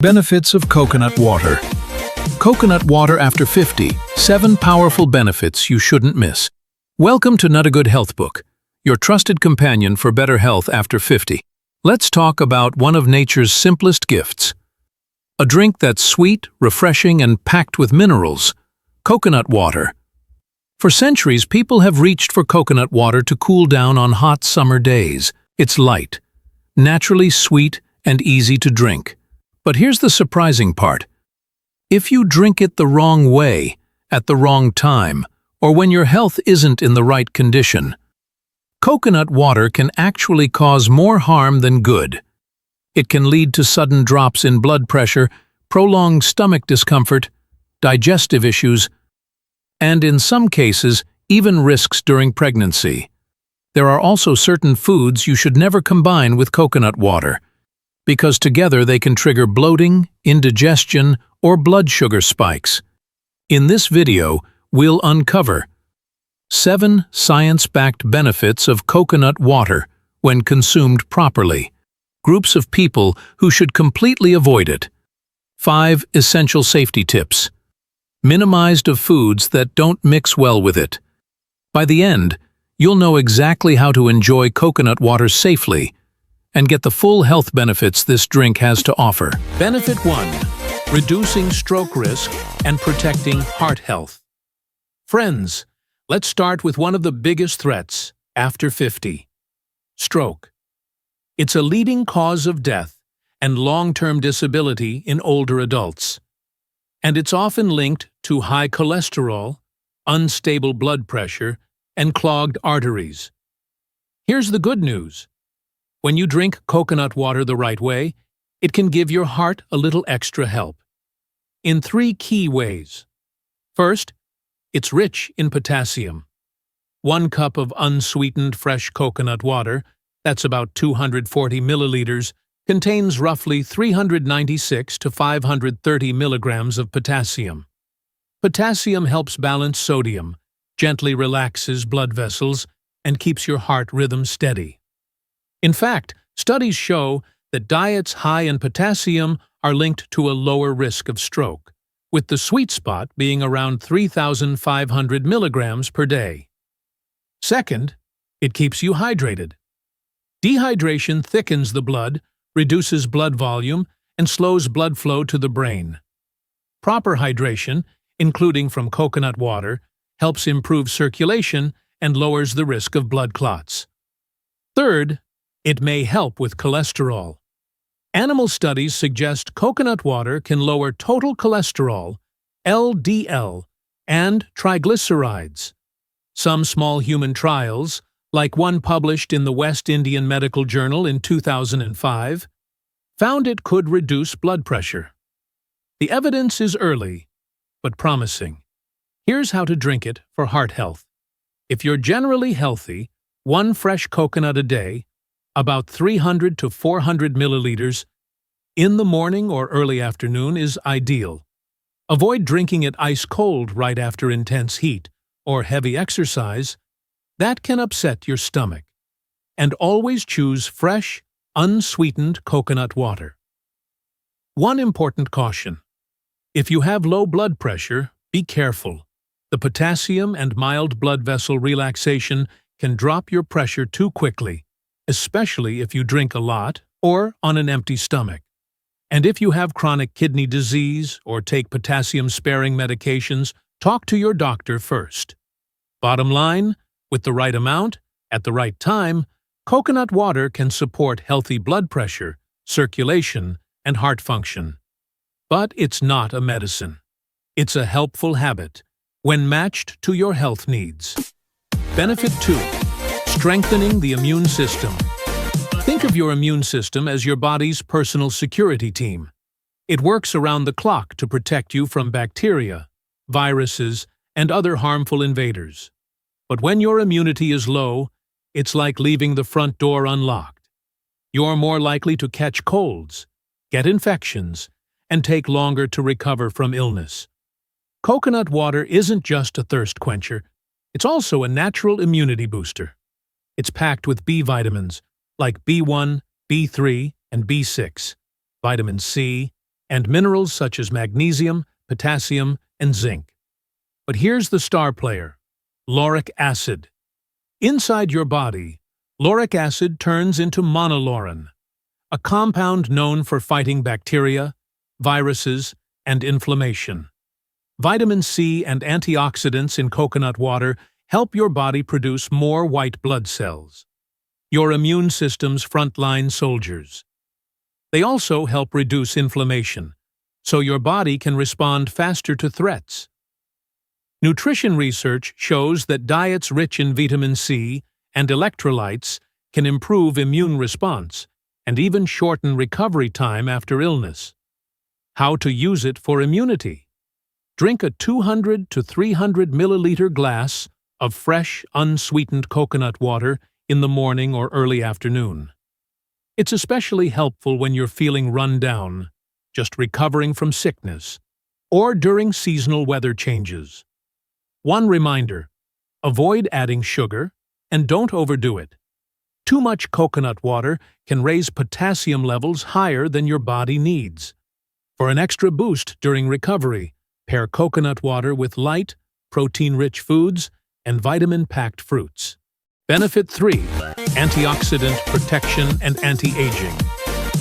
Benefits of coconut water. Coconut water after 50. 7 powerful benefits you shouldn't miss. Welcome to Nutigood HealthBook, your trusted companion for better health after 50. Let's talk about one of nature's simplest gifts. A drink that's sweet, refreshing, and packed with minerals. Coconut water. For centuries, people have reached for coconut water to cool down on hot summer days. It's light, naturally sweet, and easy to drink. But here's the surprising part. If you drink it the wrong way, at the wrong time, or when your health isn't in the right condition, coconut water can actually cause more harm than good. It can lead to sudden drops in blood pressure, prolonged stomach discomfort, digestive issues, and in some cases, even risks during pregnancy. There are also certain foods you should never combine with coconut water, because together they can trigger bloating, indigestion, or blood sugar spikes. In this video, we'll uncover 7 science-backed benefits of coconut water when consumed properly, groups of people who should completely avoid it, 5 essential safety tips, minimized of foods that don't mix well with it. By the end, you'll know exactly how to enjoy coconut water safely and get the full health benefits this drink has to offer. Benefit 1. Reducing stroke risk and protecting heart health. Friends, let's start with one of the biggest threats after 50. Stroke. It's a leading cause of death and long-term disability in older adults. And it's often linked to high cholesterol, unstable blood pressure, and clogged arteries. Here's the good news. When you drink coconut water the right way, it can give your heart a little extra help. In 3 key ways. First, it's rich in potassium. 1 cup of unsweetened fresh coconut water, that's about 240 milliliters, contains roughly 396 to 530 milligrams of potassium. Potassium helps balance sodium, gently relaxes blood vessels, and keeps your heart rhythm steady. In fact, studies show that diets high in potassium are linked to a lower risk of stroke, with the sweet spot being around 3,500 milligrams per day. Second, it keeps you hydrated. Dehydration thickens the blood, reduces blood volume, and slows blood flow to the brain. Proper hydration, including from coconut water, helps improve circulation and lowers the risk of blood clots. Third, it may help with cholesterol. Animal studies suggest coconut water can lower total cholesterol, LDL, and triglycerides. Some small human trials, like one published in the West Indian Medical Journal in 2005, found it could reduce blood pressure. The evidence is early, but promising. Here's how to drink it for heart health. If you're generally healthy, 1 fresh coconut a day, about 300 to 400 milliliters, in the morning or early afternoon is ideal. Avoid drinking it ice-cold right after intense heat or heavy exercise. That can upset your stomach. And always choose fresh, unsweetened coconut water. One important caution. If you have low blood pressure, be careful. The potassium and mild blood vessel relaxation can drop your pressure too quickly, especially if you drink a lot or on an empty stomach. And if you have chronic kidney disease or take potassium-sparing medications, talk to your doctor first. Bottom line, with the right amount, at the right time, coconut water can support healthy blood pressure, circulation, and heart function. But it's not a medicine. It's a helpful habit when matched to your health needs. Benefit 2. Strengthening the immune system. Think of your immune system as your body's personal security team. It works around the clock to protect you from bacteria, viruses, and other harmful invaders. But when your immunity is low, it's like leaving the front door unlocked. You're more likely to catch colds, get infections, and take longer to recover from illness. Coconut water isn't just a thirst quencher, it's also a natural immunity booster. It's packed with B vitamins like B1, B3, and B6, vitamin C, and minerals such as magnesium, potassium, and zinc. But here's the star player: lauric acid. Inside your body, lauric acid turns into monolaurin, a compound known for fighting bacteria, viruses, and inflammation. Vitamin C and antioxidants in coconut water help your body produce more white blood cells, your immune system's frontline soldiers. They also help reduce inflammation, so your body can respond faster to threats. Nutrition research shows that diets rich in vitamin C and electrolytes can improve immune response and even shorten recovery time after illness. How to use it for immunity? Drink a 200 to 300 milliliter glass of fresh, unsweetened coconut water in the morning or early afternoon. It's especially helpful when you're feeling run down, just recovering from sickness, or during seasonal weather changes. One reminder: avoid adding sugar and don't overdo it. Too much coconut water can raise potassium levels higher than your body needs. For an extra boost during recovery, pair coconut water with light, protein-rich foods and vitamin-packed fruits. Benefit 3: antioxidant protection and anti-aging.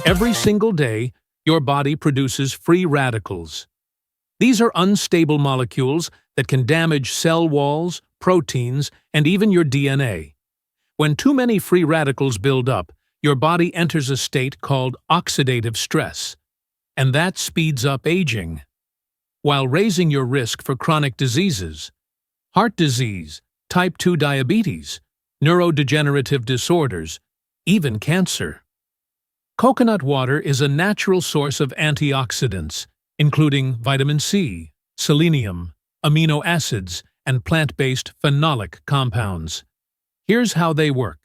Every single day, your body produces free radicals. These are unstable molecules that can damage cell walls, proteins, and even your DNA. When too many free radicals build up, your body enters a state called oxidative stress, and that speeds up aging, while raising your risk for chronic diseases, heart disease, type 2 diabetes, neurodegenerative disorders, even cancer. Coconut water is a natural source of antioxidants, including vitamin C, selenium, amino acids, and plant-based phenolic compounds. Here's how they work.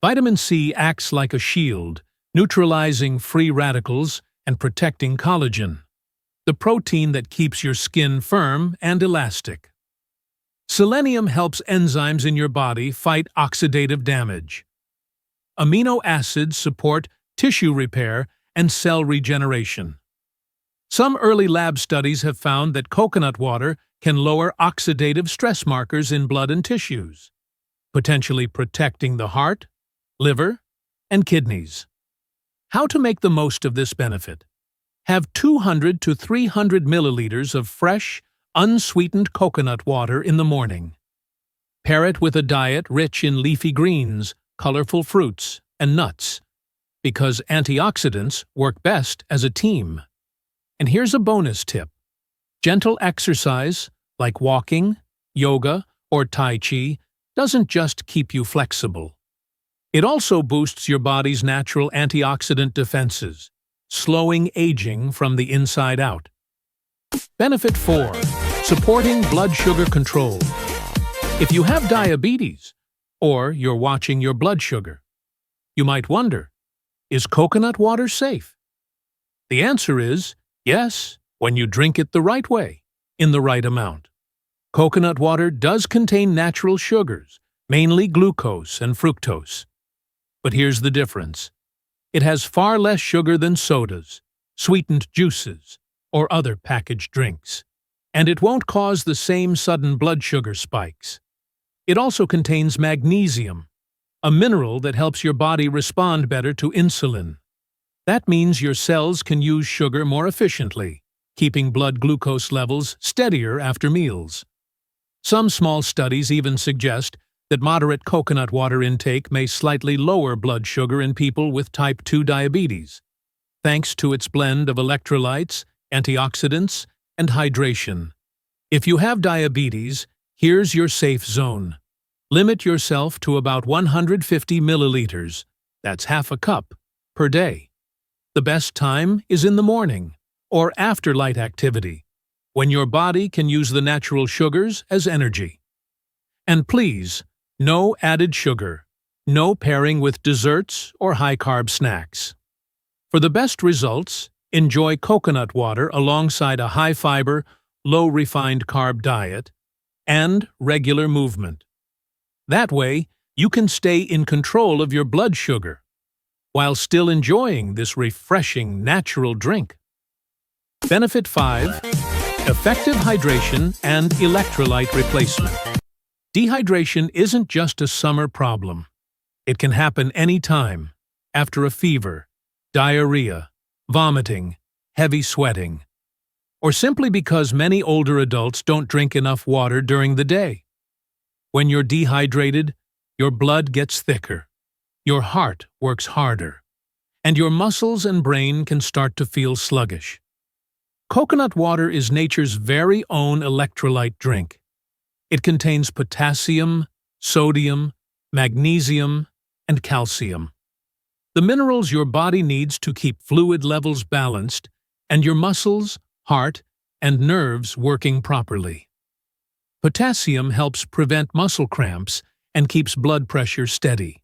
Vitamin C acts like a shield, neutralizing free radicals and protecting collagen, the protein that keeps your skin firm and elastic. Selenium helps enzymes in your body fight oxidative damage. Amino acids support tissue repair and cell regeneration. Some early lab studies have found that coconut water can lower oxidative stress markers in blood and tissues, potentially protecting the heart, liver, and kidneys. How to make the most of this benefit? Have 200 to 300 milliliters of fresh, unsweetened coconut water in the morning. Pair it with a diet rich in leafy greens, colorful fruits, and nuts, because antioxidants work best as a team. And here's a bonus tip. Gentle exercise, like walking, yoga, or Tai Chi, doesn't just keep you flexible. It also boosts your body's natural antioxidant defenses, slowing aging from the inside out. Benefit 4: supporting blood sugar control. If you have diabetes, or you're watching your blood sugar, you might wonder, is coconut water safe? The answer is yes, when you drink it the right way, in the right amount. Coconut water does contain natural sugars, mainly glucose and fructose. But here's the difference. It has far less sugar than sodas, sweetened juices, or other packaged drinks. And it won't cause the same sudden blood sugar spikes. It also contains magnesium, a mineral that helps your body respond better to insulin. That means your cells can use sugar more efficiently, keeping blood glucose levels steadier after meals. Some small studies even suggest that moderate coconut water intake may slightly lower blood sugar in people with type 2 diabetes, thanks to its blend of electrolytes, antioxidants, and hydration. If you have diabetes, here's your safe zone. Limit yourself to about 150 milliliters, that's half a cup, per day. The best time is in the morning, or after light activity, when your body can use the natural sugars as energy. And please, no added sugar, no pairing with desserts or high-carb snacks. For the best results, enjoy coconut water alongside a high-fiber, low-refined carb diet, and regular movement. That way, you can stay in control of your blood sugar, while still enjoying this refreshing natural drink. Benefit 5. Effective hydration and electrolyte replacement. Dehydration isn't just a summer problem. It can happen anytime, after a fever, diarrhea, vomiting, heavy sweating, or simply because many older adults don't drink enough water during the day. When you're dehydrated, your blood gets thicker, your heart works harder, and your muscles and brain can start to feel sluggish. Coconut water is nature's very own electrolyte drink. It contains potassium, sodium, magnesium, and calcium. The minerals your body needs to keep fluid levels balanced and your muscles, heart, and nerves working properly. Potassium helps prevent muscle cramps and keeps blood pressure steady.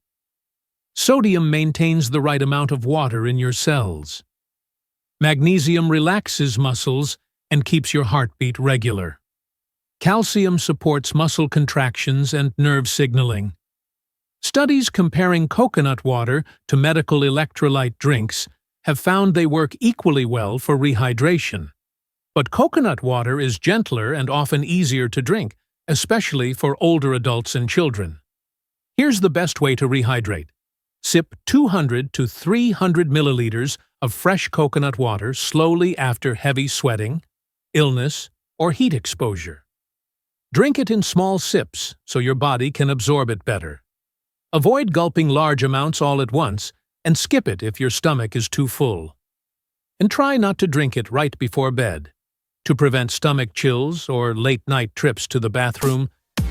Sodium maintains the right amount of water in your cells. Magnesium relaxes muscles and keeps your heartbeat regular. Calcium supports muscle contractions and nerve signaling. Studies comparing coconut water to medical electrolyte drinks have found they work equally well for rehydration. But coconut water is gentler and often easier to drink, especially for older adults and children. Here's the best way to rehydrate. Sip 200 to 300 milliliters of fresh coconut water slowly after heavy sweating, illness, or heat exposure. Drink it in small sips so your body can absorb it better. Avoid gulping large amounts all at once and skip it if your stomach is too full. And try not to drink it right before bed, to prevent stomach chills or late-night trips to the bathroom.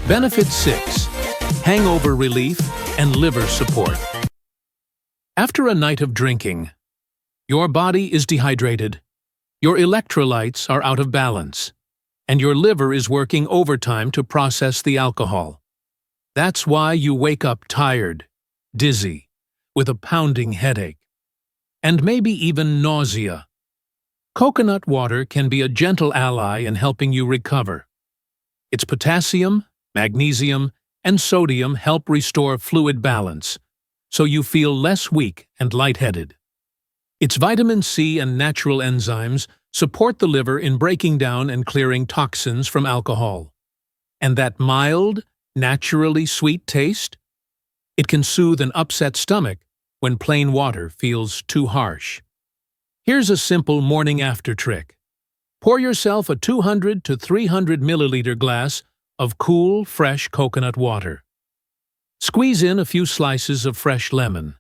Benefit 6. Hangover relief and liver support. After a night of drinking, your body is dehydrated, your electrolytes are out of balance, and your liver is working overtime to process the alcohol. That's why you wake up tired, dizzy, with a pounding headache, and maybe even nausea. Coconut water can be a gentle ally in helping you recover. Its potassium, magnesium, and sodium help restore fluid balance, so you feel less weak and lightheaded. Its vitamin C and natural enzymes support the liver in breaking down and clearing toxins from alcohol. And that mild, naturally sweet taste? It can soothe an upset stomach when plain water feels too harsh. Here's a simple morning-after trick. Pour yourself a 200 to 300 milliliter glass of cool, fresh coconut water. Squeeze in a few slices of fresh lemon.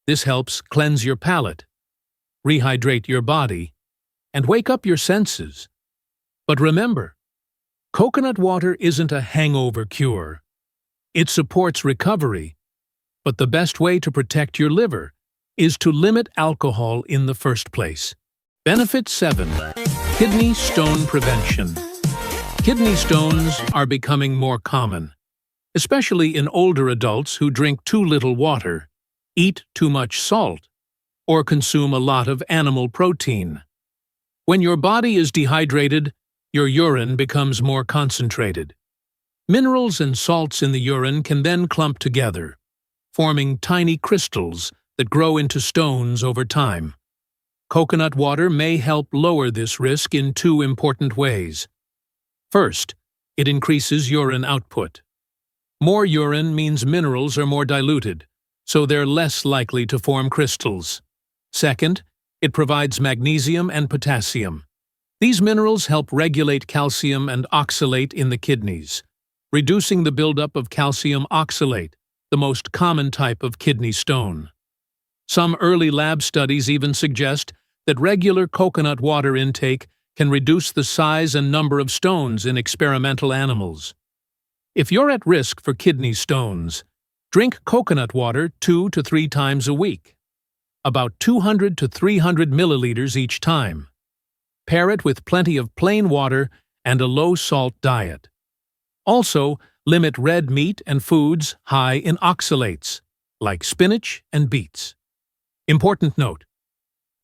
This helps cleanse your palate, rehydrate your body, and wake up your senses. But remember, coconut water isn't a hangover cure. It supports recovery, but the best way to protect your liver is to limit alcohol in the first place. Benefit 7. Kidney stone prevention. Kidney stones are becoming more common, especially in older adults who drink too little water, eat too much salt, or consume a lot of animal protein. When your body is dehydrated, your urine becomes more concentrated. Minerals and salts in the urine can then clump together, forming tiny crystals that grow into stones over time. Coconut water may help lower this risk in two important ways. First, it increases urine output. More urine means minerals are more diluted, so they're less likely to form crystals. Second, it provides magnesium and potassium. These minerals help regulate calcium and oxalate in the kidneys, reducing the buildup of calcium oxalate, the most common type of kidney stone. Some early lab studies even suggest that regular coconut water intake can reduce the size and number of stones in experimental animals. If you're at risk for kidney stones, drink coconut water 2 to 3 times a week, about 200 to 300 milliliters each time. Pair it with plenty of plain water and a low-salt diet. Also, limit red meat and foods high in oxalates, like spinach and beets. Important note: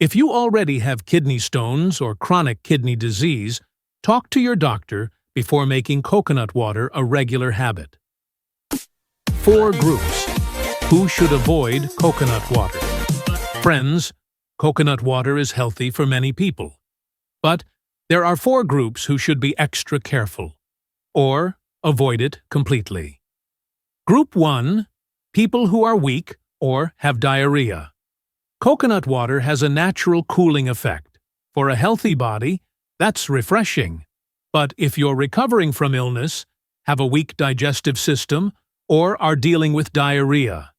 if you already have kidney stones or chronic kidney disease, talk to your doctor before making coconut water a regular habit. 4 groups. Who should avoid coconut water? Friends, coconut water is healthy for many people. But there are 4 groups who should be extra careful, or avoid it completely. Group 1, people who are weak or have diarrhea. Coconut water has a natural cooling effect. For a healthy body, that's refreshing. But if you're recovering from illness, have a weak digestive system, or are dealing with diarrhea,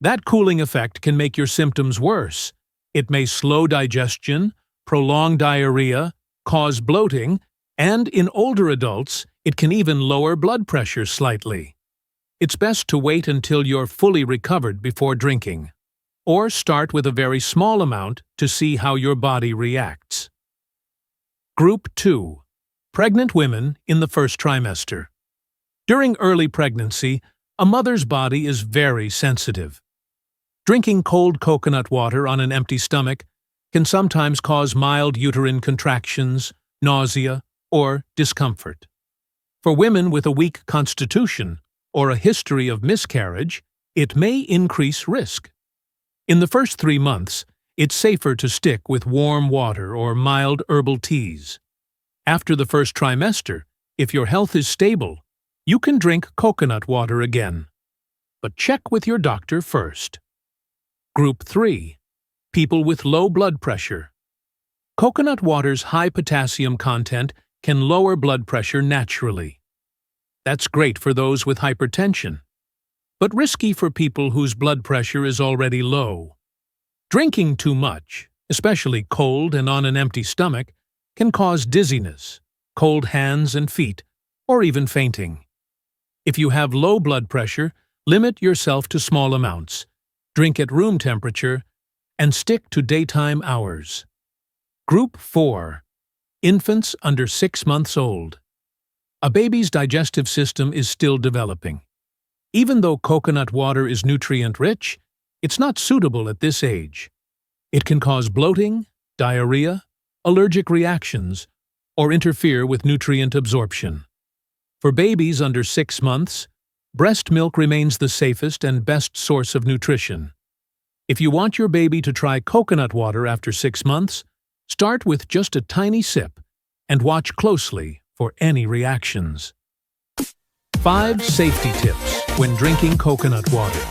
that cooling effect can make your symptoms worse. It may slow digestion, prolong diarrhea, cause bloating, and in older adults, it can even lower blood pressure slightly. It's best to wait until you're fully recovered before drinking, or start with a very small amount to see how your body reacts. Group 2. Pregnant women in the first trimester. During early pregnancy, a mother's body is very sensitive. Drinking cold coconut water on an empty stomach can sometimes cause mild uterine contractions, nausea, or discomfort. For women with a weak constitution or a history of miscarriage, it may increase risk. In the first 3 months, it's safer to stick with warm water or mild herbal teas. After the first trimester, if your health is stable, you can drink coconut water again. But check with your doctor first. Group 3. People with low blood pressure. Coconut water's high potassium content can lower blood pressure naturally. That's great for those with hypertension, but risky for people whose blood pressure is already low. Drinking too much, especially cold and on an empty stomach, can cause dizziness, cold hands and feet, or even fainting. If you have low blood pressure, limit yourself to small amounts. Drink at room temperature, and stick to daytime hours. Group 4. Infants under 6 months old. A baby's digestive system is still developing. Even though coconut water is nutrient-rich, it's not suitable at this age. It can cause bloating, diarrhea, allergic reactions, or interfere with nutrient absorption. For babies under 6 months, breast milk remains the safest and best source of nutrition. If you want your baby to try coconut water after 6 months, start with just a tiny sip and watch closely for any reactions. 5 safety tips when drinking coconut water.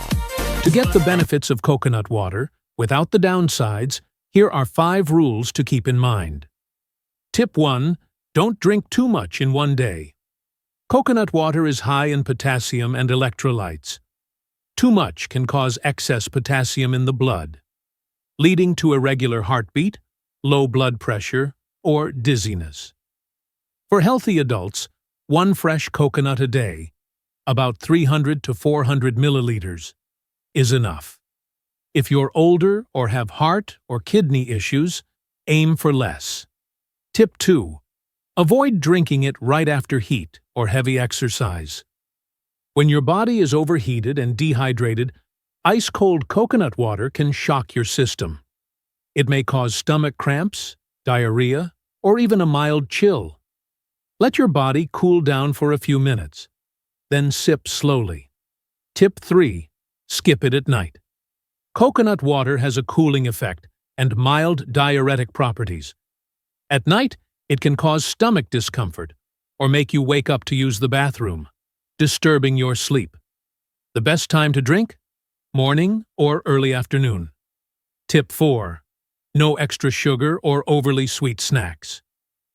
To get the benefits of coconut water without the downsides, here are 5 rules to keep in mind. Tip 1. Don't drink too much in one day. Coconut water is high in potassium and electrolytes. Too much can cause excess potassium in the blood, leading to irregular heartbeat, low blood pressure, or dizziness. For healthy adults, 1 fresh coconut a day, about 300 to 400 milliliters, is enough. If you're older or have heart or kidney issues, aim for less. Tip 2. Avoid drinking it right after heat or heavy exercise. When your body is overheated and dehydrated, ice-cold coconut water can shock your system. It may cause stomach cramps, diarrhea, or even a mild chill. Let your body cool down for a few minutes, then sip slowly. Tip 3. Skip it at night. Coconut water has a cooling effect and mild diuretic properties. At night, it can cause stomach discomfort or make you wake up to use the bathroom, disturbing your sleep. The best time to drink? Morning or early afternoon. Tip 4. No extra sugar or overly sweet snacks.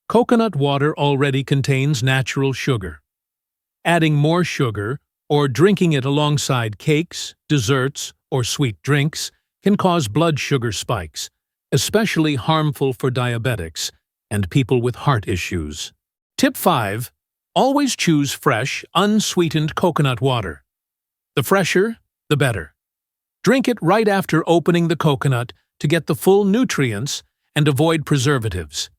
Coconut water already contains natural sugar. Adding more sugar or drinking it alongside cakes, desserts, or sweet drinks can cause blood sugar spikes, especially harmful for diabetics and people with heart issues. Tip 5. Always choose fresh, unsweetened coconut water. The fresher, the better. Drink it right after opening the coconut to get the full nutrients and avoid preservatives.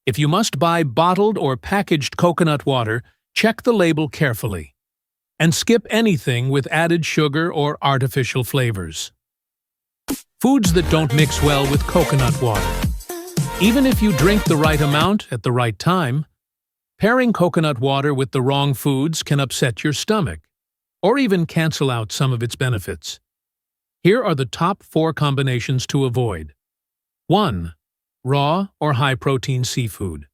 If you must buy bottled or packaged coconut water, check the label carefully. And skip anything with added sugar or artificial flavors. Foods that don't mix well with coconut water. Even if you drink the right amount at the right time, pairing coconut water with the wrong foods can upset your stomach, or even cancel out some of its benefits. Here are the top 4 combinations to avoid. 1. raw or high-protein seafood.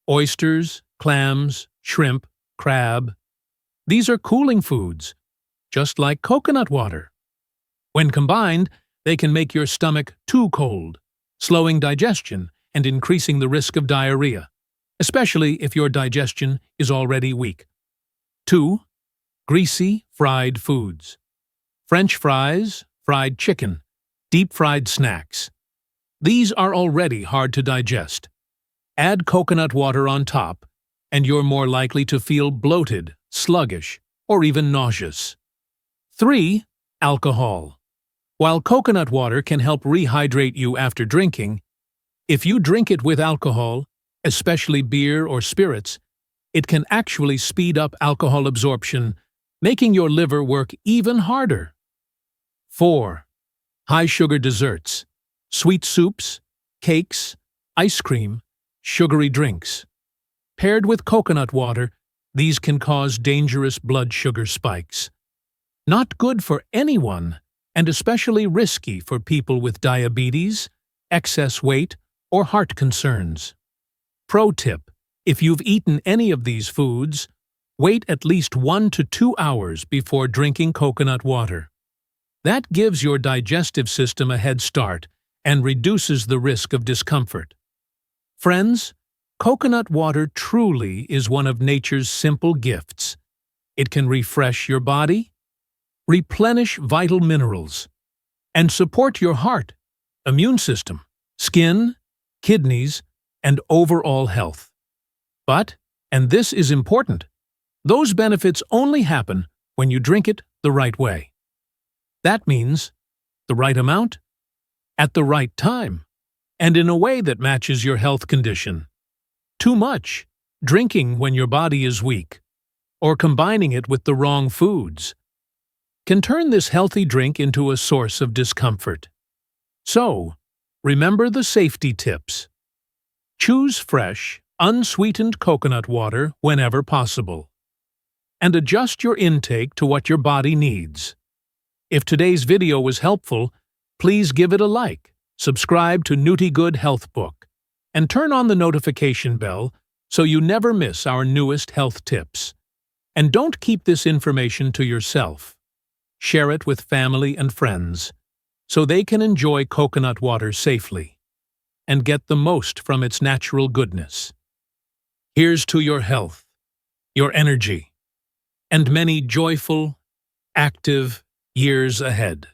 Oysters, clams, shrimp, crab. These are cooling foods, just like coconut water. When combined, they can make your stomach too cold, slowing digestion and increasing the risk of diarrhea, especially if your digestion is already weak. 2. Greasy, fried foods. French fries, fried chicken, deep-fried snacks. These are already hard to digest. Add coconut water on top, and you're more likely to feel bloated, sluggish, or even nauseous. 3. Alcohol. While coconut water can help rehydrate you after drinking, if you drink it with alcohol, especially beer or spirits, it can actually speed up alcohol absorption, making your liver work even harder. 4. High-sugar desserts. Sweet soups, cakes, ice cream, sugary drinks. Paired with coconut water, these can cause dangerous blood sugar spikes. Not good for anyone, and especially risky for people with diabetes, excess weight, or heart concerns. Pro tip: if you've eaten any of these foods, wait at least 1 to 2 hours before drinking coconut water. That gives your digestive system a head start and reduces the risk of discomfort. Friends, coconut water truly is one of nature's simple gifts. It can refresh your body, replenish vital minerals, and support your heart, immune system, skin, kidneys, and overall health. But, and this is important, those benefits only happen when you drink it the right way. That means the right amount, at the right time, and in a way that matches your health condition. Too much, drinking when your body is weak, or combining it with the wrong foods, can turn this healthy drink into a source of discomfort. So, remember the safety tips. Choose fresh, unsweetened coconut water whenever possible, and adjust your intake to what your body needs. If today's video was helpful, please give it a like, subscribe to Nutigood HealthBook, and turn on the notification bell so you never miss our newest health tips. And don't keep this information to yourself. Share it with family and friends so they can enjoy coconut water safely and get the most from its natural goodness. Here's to your health, your energy, and many joyful, active years ahead.